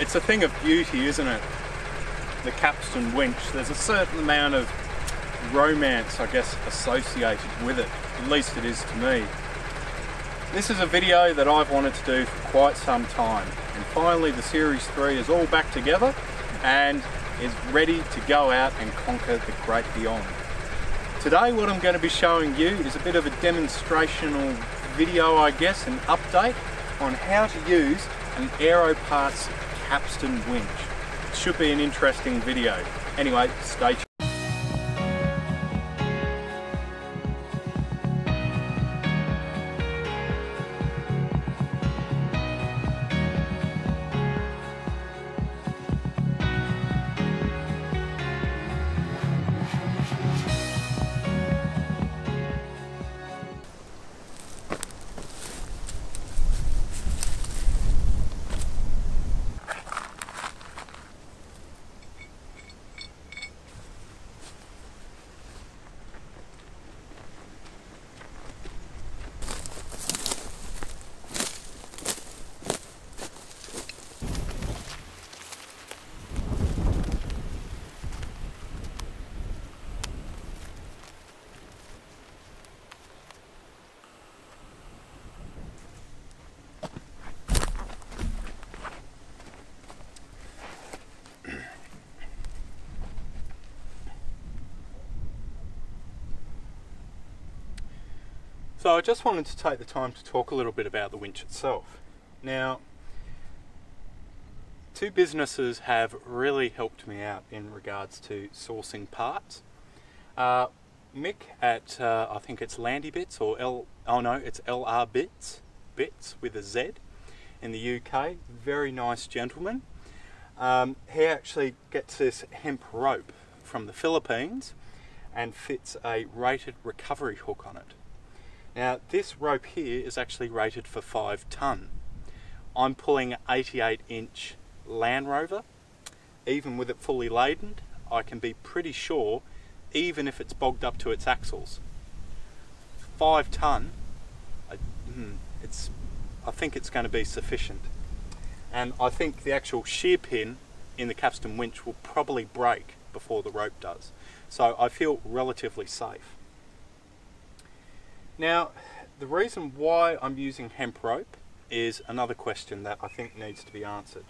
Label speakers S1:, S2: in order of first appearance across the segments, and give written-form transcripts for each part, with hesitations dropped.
S1: It's a thing of beauty, isn't it? The Capstan winch. There's a certain amount of romance, I guess, associated with it. At least it is to me. This is a video that I've wanted to do for quite some time. And finally the Series 3 is all back together and is ready to go out and conquer the great beyond. Today what I'm going to be showing you is a bit of a demonstrational video, I guess, an update on how to use an Aero Parts Capstan winch. It should be an interesting video. Anyway, stay tuned. So I just wanted to take the time to talk a little bit about the winch itself. Now, two businesses have really helped me out in regards to sourcing parts. Mick at, I think it's Landy Bits, or it's L.R Bits, Bits with a Z, in the UK. Very nice gentleman. He actually gets this hemp rope from the Philippines and fits a rated recovery hook on it. Now this rope here is actually rated for 5 ton. I'm pulling an 88-inch Land Rover. Even with it fully laden, I can be pretty sure, even if it's bogged up to its axles, 5 ton, I think it's going to be sufficient. And I think the actual shear pin in the Capstan winch will probably break before the rope does. So I feel relatively safe. Now, the reason why I'm using hemp rope is another question that I think needs to be answered.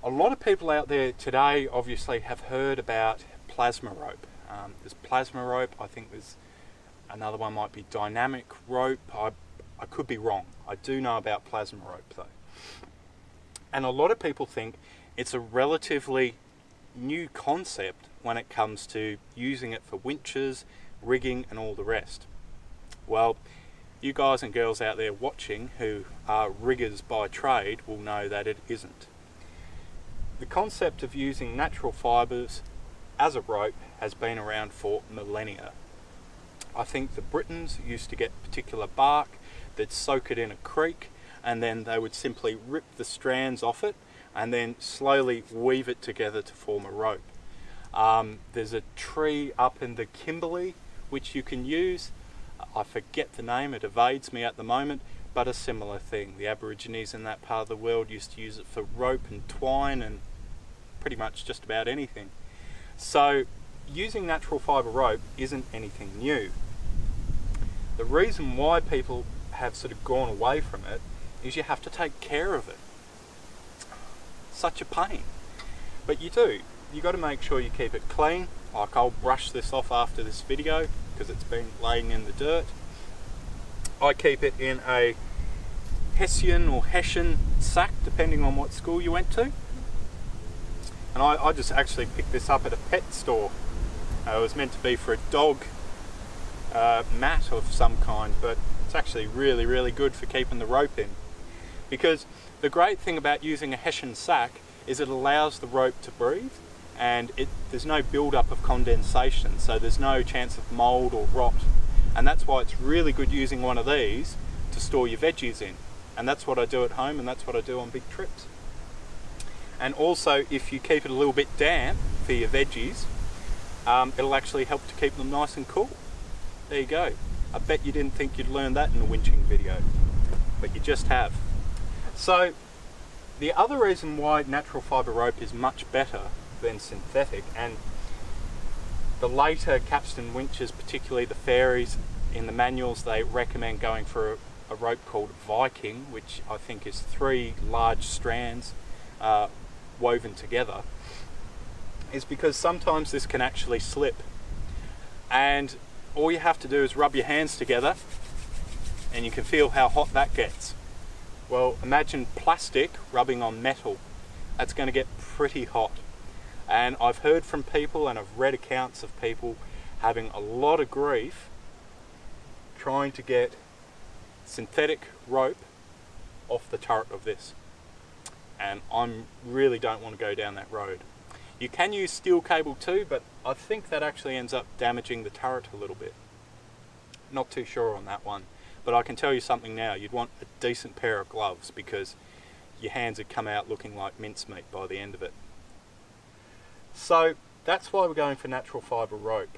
S1: A lot of people out there today obviously have heard about plasma rope. There's plasma rope, I think there's another one might be dynamic rope. I could be wrong. I do know about plasma rope though. And a lot of people think it's a relatively new concept when it comes to using it for winches, rigging and all the rest. Well, you guys and girls out there watching who are riggers by trade will know that it isn't. The concept of using natural fibres as a rope has been around for millennia. I think the Britons used to get particular bark, they'd soak it in a creek, and then they would simply rip the strands off it and then slowly weave it together to form a rope. There's a tree up in the Kimberley which you can use. I forget the name, it evades me at the moment, but a similar thing. The Aborigines in that part of the world used to use it for rope and twine and pretty much just about anything. So using natural fibre rope isn't anything new. The reason why people have sort of gone away from it is you have to take care of it. Such a pain. But you do. You got to make sure you keep it clean. Like I'll brush this off after this video because it's been laying in the dirt. I keep it in a Hessian or Hessian sack depending on what school you went to. And I just actually picked this up at a pet store. It was meant to be for a dog mat of some kind, but it's actually really good for keeping the rope in. Because the great thing about using a Hessian sack is it allows the rope to breathe, and there's no build-up of condensation, so there's no chance of mould or rot. And that's why it's really good using one of these to store your veggies in. And that's what I do at home, and that's what I do on big trips. And also, if you keep it a little bit damp for your veggies, it'll actually help to keep them nice and cool. There you go. I bet you didn't think you'd learn that in a winching video, but you just have. So the other reason why natural fibre rope is much better than synthetic, and the later Capstan winches, particularly the fairies, in the manuals they recommend going for a rope called Viking, which I think is 3 large strands woven together, is because sometimes this can actually slip, and all you have to do is rub your hands together and you can feel how hot that gets. Well, imagine plastic rubbing on metal. That's going to get pretty hot. And I've heard from people and I've read accounts of people having a lot of grief trying to get synthetic rope off the turret of this. And I really don't want to go down that road. You can use steel cable too, but I think that actually ends up damaging the turret a little bit. Not too sure on that one. But I can tell you something now, you'd want a decent pair of gloves because your hands would come out looking like mincemeat by the end of it. So that's why we're going for natural fibre rope.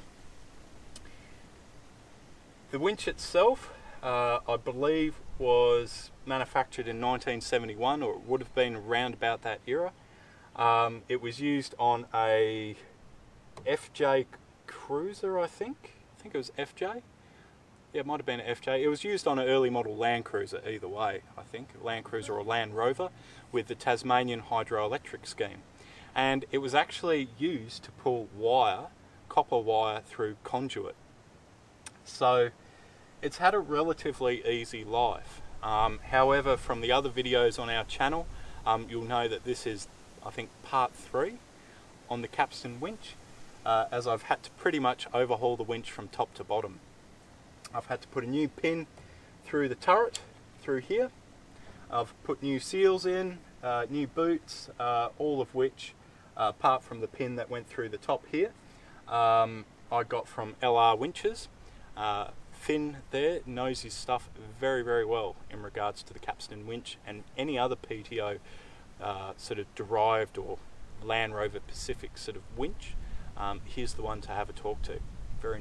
S1: The winch itself, I believe, was manufactured in 1971, or it would have been around about that era. It was used on a FJ Cruiser, I think. I think it was FJ. Yeah, it might have been an FJ. It was used on an early model Land Cruiser, either way, I think. Land Cruiser or Land Rover with the Tasmanian hydroelectric scheme. And it was actually used to pull wire, copper wire, through conduit. So it's had a relatively easy life. However, from the other videos on our channel, you'll know that this is, I think, part 3 on the Capstan winch, as I've had to pretty much overhaul the winch from top to bottom. I've had to put a new pin through the turret, through here. I've put new seals in, new boots, all of which, apart from the pin that went through the top here, I got from L.R Winches. Finn there knows his stuff very, very well in regards to the Capstan winch and any other PTO sort of derived or Land Rover Pacific sort of winch. He's the one to have a talk to. Very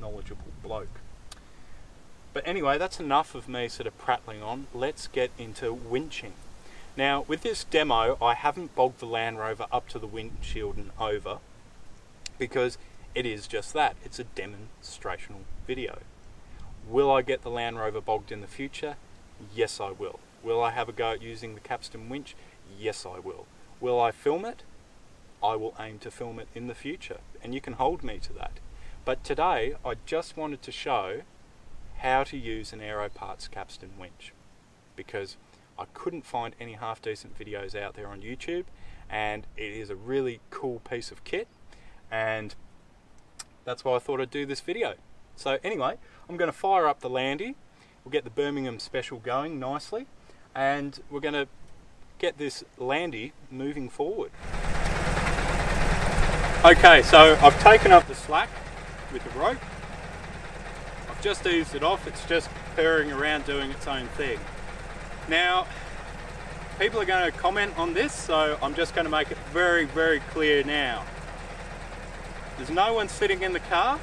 S1: knowledgeable bloke. But anyway, that's enough of me sort of prattling on. Let's get into winching. Now, with this demo, I haven't bogged the Land Rover up to the windshield and over, because it is just that. It's a demonstrational video. Will I get the Land Rover bogged in the future? Yes, I will. Will I have a go at using the Capstan winch? Yes, I will. Will I film it? I will aim to film it in the future, and you can hold me to that. But today, I just wanted to show how to use an Aero Parts Capstan winch, because I couldn't find any half decent videos out there on YouTube, and it is a really cool piece of kit, and that's why I thought I'd do this video. So anyway, I'm going to fire up the Landy, we'll get the Birmingham special going nicely, and we're going to get this Landy moving forward. Okay, so I've taken up the slack with the rope. I've just eased it off, it's just purring around doing its own thing. Now, people are going to comment on this, so I'm just going to make it very, very clear now. There's no one sitting in the car,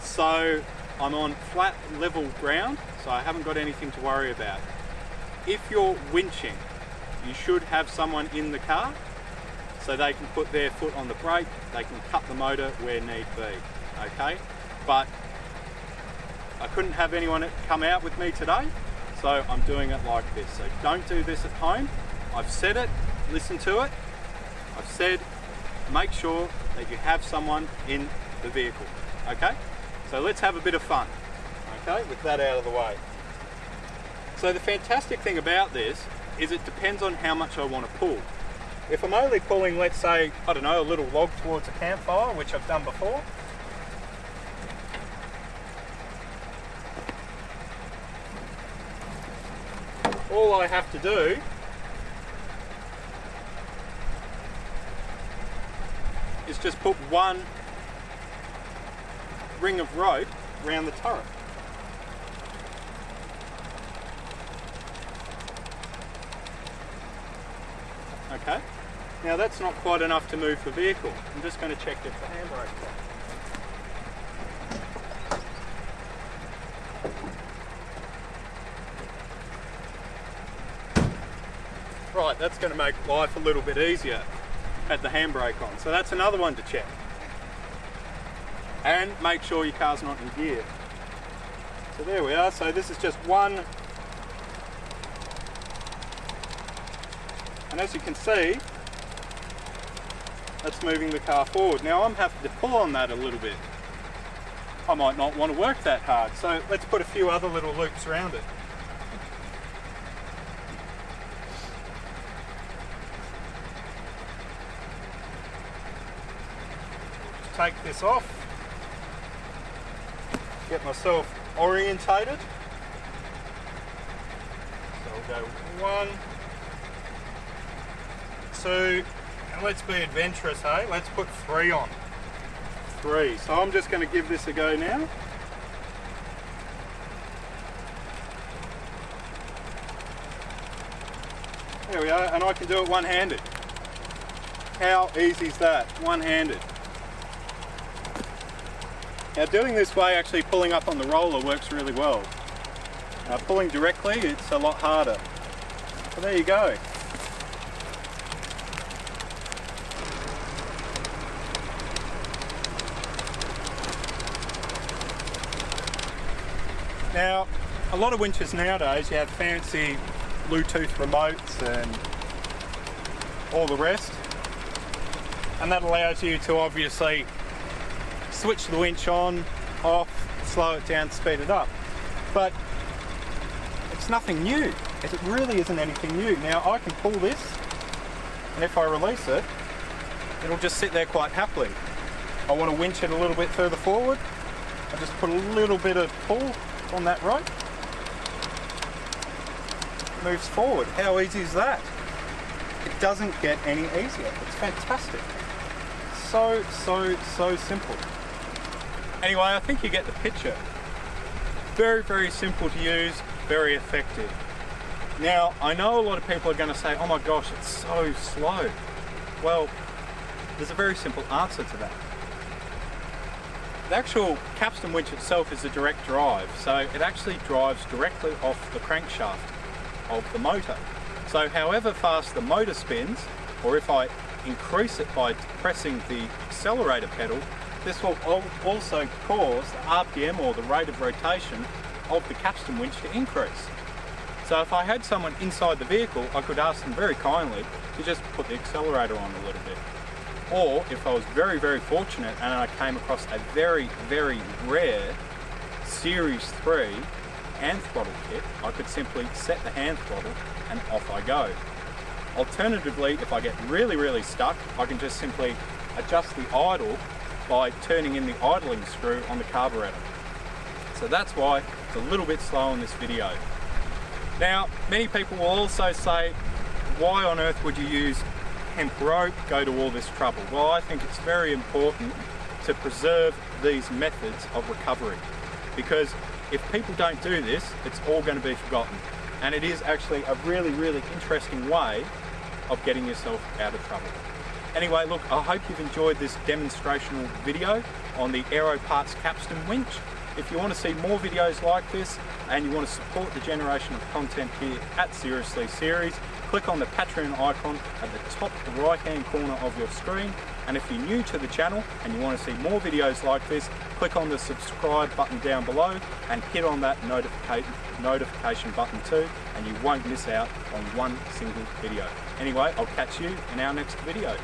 S1: so I'm on flat, level ground, so I haven't got anything to worry about. If you're winching, you should have someone in the car, so they can put their foot on the brake, they can cut the motor where need be, okay? But I couldn't have anyone come out with me today, so I'm doing it like this. So don't do this at home. I've said it, listen to it. I've said make sure that you have someone in the vehicle, okay? So let's have a bit of fun, okay, with that out of the way. So the fantastic thing about this is it depends on how much I want to pull. If I'm only pulling, let's say, I don't know, a little log towards a campfire, which I've done before, all I have to do is just put one ring of rope around the turret. Okay, now that's not quite enough to move the vehicle. I'm just going to check if the handbrake's on. Right, that's going to make life a little bit easier. Had the handbrake on, so that's another one to check. And make sure your car's not in gear. So there we are, so this is just one. And as you can see, that's moving the car forward. Now I'm having to pull on that a little bit. I might not want to work that hard, so let's put a few other little loops around it. Take this off, get myself orientated. So I'll go 1, 2, and let's be adventurous, hey? Let's put 3 on. 3. So I'm just going to give this a go now. There we are, and I can do it one-handed. How easy is that? One-handed. Now doing this way, actually pulling up on the roller works really well. Pulling directly, it's a lot harder. So there you go. Now, a lot of winches nowadays, you have fancy Bluetooth remotes and all the rest. And that allows you to obviously switch the winch on, off, slow it down, speed it up. But it's nothing new. It really isn't anything new. Now I can pull this, and if I release it, it'll just sit there quite happily. I want to winch it a little bit further forward. I just put a little bit of pull on that rope. It moves forward. How easy is that? It doesn't get any easier. It's fantastic. So simple. Anyway, I think you get the picture. Very simple to use, very effective. Now, I know a lot of people are going to say, oh my gosh, it's so slow. Well, there's a very simple answer to that. The actual Capstan winch itself is a direct drive, so it actually drives directly off the crankshaft of the motor. So however fast the motor spins, or if I increase it by pressing the accelerator pedal, this will also cause the RPM, or the rate of rotation, of the Capstan winch to increase. So if I had someone inside the vehicle, I could ask them very kindly to just put the accelerator on a little bit. Or if I was very fortunate and I came across a very rare Series 3 hand throttle kit, I could simply set the hand throttle and off I go. Alternatively, if I get really stuck, I can just simply adjust the idle by turning in the idling screw on the carburetor. So that's why it's a little bit slow in this video. Now, many people will also say, why on earth would you use hemp rope, go to all this trouble? Well, I think it's very important to preserve these methods of recovery, because if people don't do this, it's all going to be forgotten. And it is actually a really interesting way of getting yourself out of trouble. Anyway, look, I hope you've enjoyed this demonstrational video on the Aero Parts Capstan winch. If you want to see more videos like this and you want to support the generation of content here at Seriously Series, click on the Patreon icon at the top right hand corner of your screen. And if you're new to the channel and you want to see more videos like this, click on the subscribe button down below and hit on that notification button too, and you won't miss out on one single video. Anyway, I'll catch you in our next video.